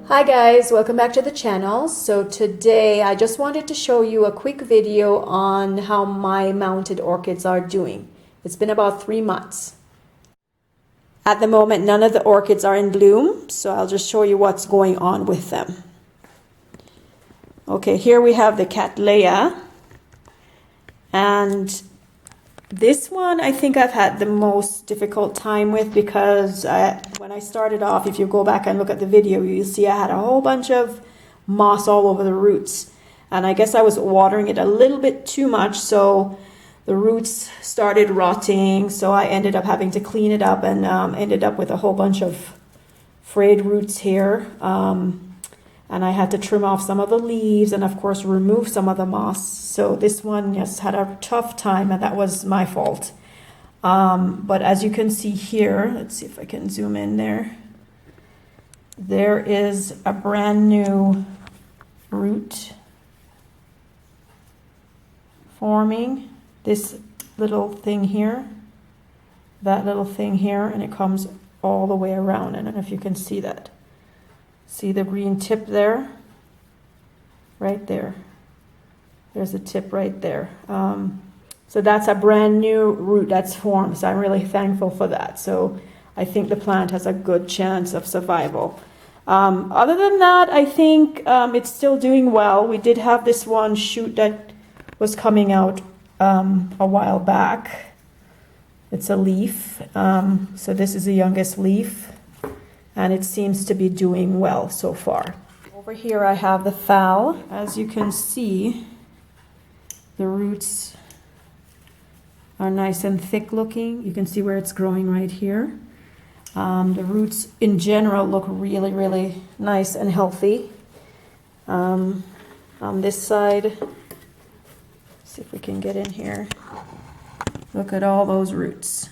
Hi guys, welcome back to the channel. So today I just wanted to show you a quick video on how my mounted orchids are doing. It's been about 3 months. At the moment, none of the orchids are in bloom, so I'll just show you what's going on with them. Okay, here we have the Cattleya, and this one I think I've had the most difficult time with because when I started off, if you go back and look at the video, you'll see I had a whole bunch of moss all over the roots. And I guess I was watering it a little bit too much, so the roots started rotting. So I ended up having to clean it up and ended up with a whole bunch of frayed roots here. And I had to trim off some of the leaves and, of course, remove some of the moss. So this one just had a tough time, and that was my fault. But as you can see here, let's see if I can zoom in there. There is a brand new root forming. This little thing here, that little thing here, and it comes all the way around. I don't know if you can see that. See the green tip there? Right there. There's a tip right there. So that's a brand new root that's formed. So I'm really thankful for that. So I think the plant has a good chance of survival. Other than that, I think it's still doing well. We did have this one shoot that was coming out a while back. It's a leaf. So this is the youngest leaf. And it seems to be doing well so far. Over here I have the phal. As you can see, the roots are nice and thick looking. You can see where it's growing right here. The roots in general look really, really nice and healthy. On this side, see if we can get in here. Look at all those roots.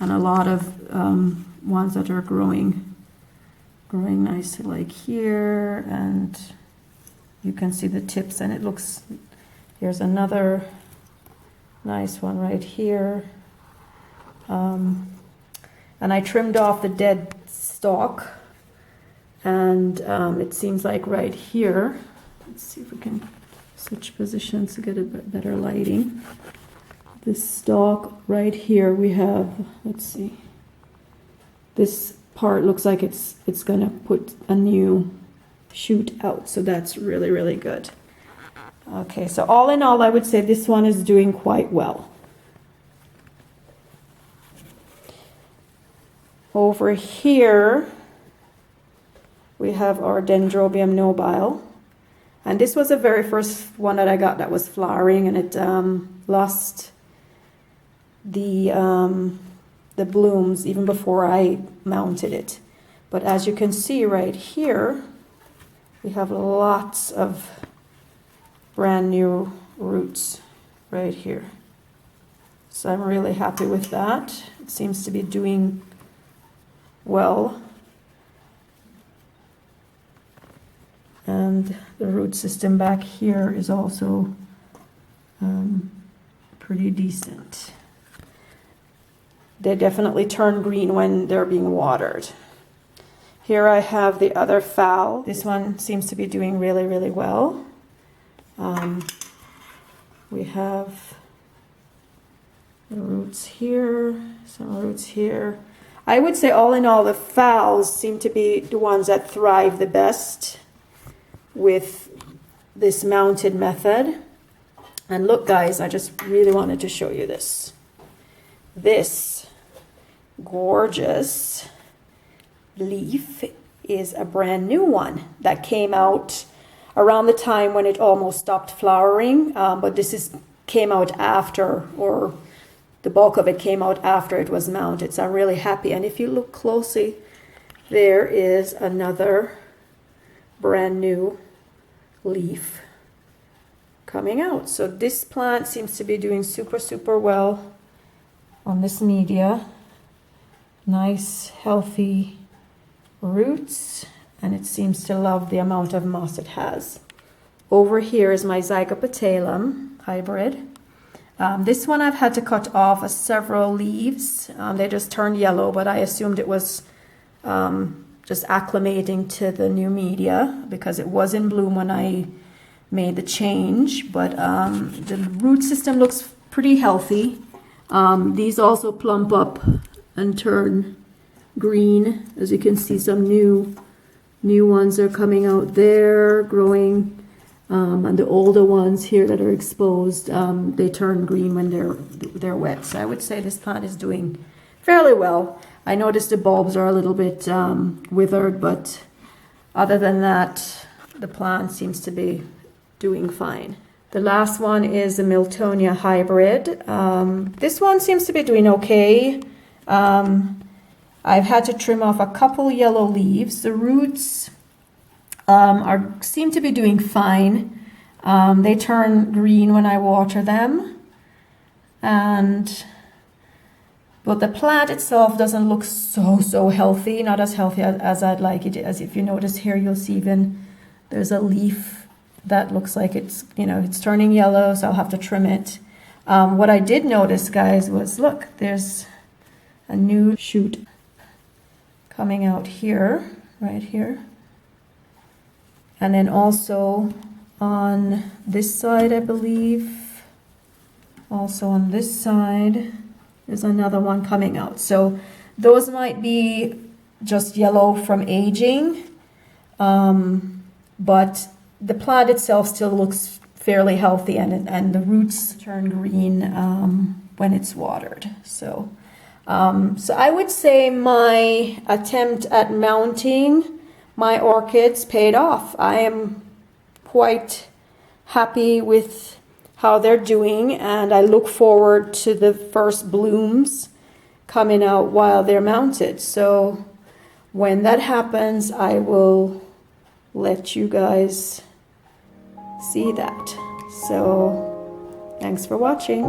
And a lot of ones that are growing nicely, like here, and you can see the tips, and it looks, here's another nice one right here. And I trimmed off the dead stalk, and it seems like right here, let's see if we can switch positions to get a bit better lighting. This stalk right here, we have, let's see, this part looks like it's gonna put a new shoot out, so that's really, really good. Okay, so all in all, I would say this one is doing quite well. Over here we have our Dendrobium nobile, and this was the very first one that I got that was flowering, and it lost the blooms even before I mounted it. But as you can see right here, we have lots of brand new roots right here. So I'm really happy with that. It seems to be doing well. And the root system back here is also pretty decent. They definitely turn green when they're being watered. Here I have the other phal. This one seems to be doing really, really well. We have the roots here, some roots here. I would say all in all, the phals seem to be the ones that thrive the best with this mounted method. And look guys, I just really wanted to show you this. This gorgeous leaf is a brand new one that came out around the time when it almost stopped flowering, but this came out after, or the bulk of it came out after it was mounted, so I'm really happy. And if you look closely, there is another brand new leaf coming out. So this plant seems to be doing super well on this media. Nice healthy roots, and it seems to love the amount of moss it has. Over here is my Zygopetalum hybrid. This one I've had to cut off several leaves. They just turned yellow, but I assumed it was just acclimating to the new media because it was in bloom when I made the change. But the root system looks pretty healthy. These also plump up and turn green. As you can see, some new ones are coming out there, growing. And the older ones here that are exposed, they turn green when they're wet. So I would say this plant is doing fairly well. I noticed the bulbs are a little bit withered, but other than that, the plant seems to be doing fine. The last one is a Miltonia hybrid. This one seems to be doing okay. I've had to trim off a couple yellow leaves. The roots seem to be doing fine. They turn green when I water them, but the plant itself doesn't look so healthy. Not as healthy as I'd like it. As if you notice here, you'll see even there's a leaf that looks like it's turning yellow, so I'll have to trim it. What I did notice, guys, was look, there's a new shoot coming out here, right here. And then also on this side, I believe, also on this side, there's another one coming out. So those might be just yellow from aging, but the plant itself still looks fairly healthy, and the roots turn green when it's watered. So I would say my attempt at mounting my orchids paid off. I am quite happy with how they're doing, and I look forward to the first blooms coming out while they're mounted. So when that happens, I will let you guys see that. So thanks for watching.